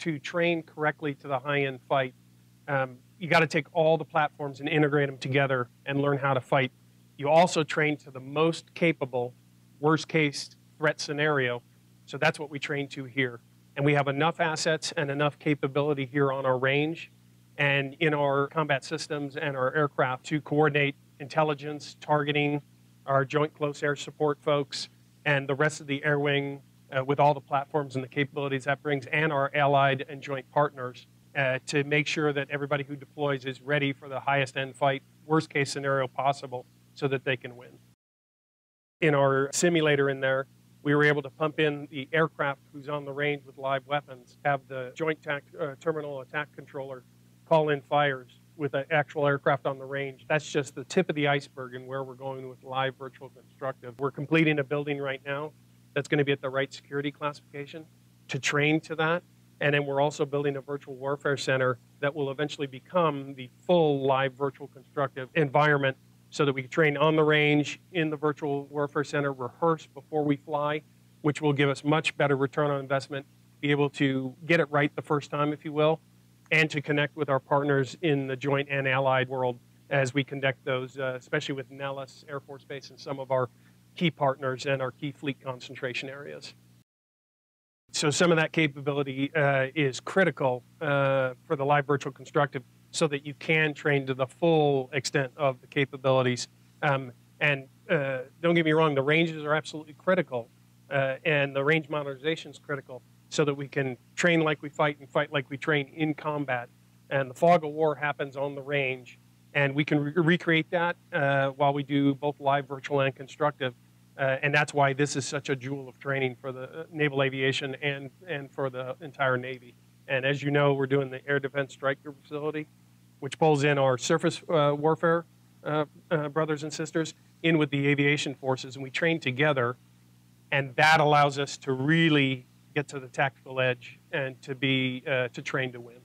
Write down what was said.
to train correctly to the high-end fight, you got to take all the platforms and integrate them together and learn how to fight. You also train to the most capable worst-case threat scenario. So that's what we train to here. And we have enough assets and enough capability here on our range and in our combat systems and our aircraft to coordinate intelligence, targeting, our joint close air support folks, and the rest of the air wing with all the platforms and the capabilities that brings, and our allied and joint partners to make sure that everybody who deploys is ready for the highest end fight, worst case scenario possible, so that they can win. In our simulator in there, we were able to pump in the aircraft who's on the range with live weapons, have the joint terminal attack controller call in fires with an actual aircraft on the range. That's just the tip of the iceberg and where we're going with live virtual constructive. We're completing a building right now that's going to be at the right security classification to train to that. And then we're also building a virtual warfare center that will eventually become the full live virtual constructive environment so that we can train on the range, in the virtual warfare center, rehearse before we fly, which will give us much better return on investment, be able to get it right the first time, if you will, and to connect with our partners in the joint and allied world as we conduct those, especially with Nellis Air Force Base and some of our key partners and our key fleet concentration areas. So some of that capability is critical for the live virtual constructive so that you can train to the full extent of the capabilities. And don't get me wrong, the ranges are absolutely critical, and the range modernization is critical so that we can train like we fight and fight like we train in combat. And the fog of war happens on the range, and we can recreate that while we do both live, virtual, and constructive. And that's why this is such a jewel of training for the Naval Aviation and for the entire Navy. And as you know, we're doing the Air Defense Strike Group facility, which pulls in our surface warfare brothers and sisters in with the aviation forces, and we train together, and that allows us to really get to the tactical edge and to train to win.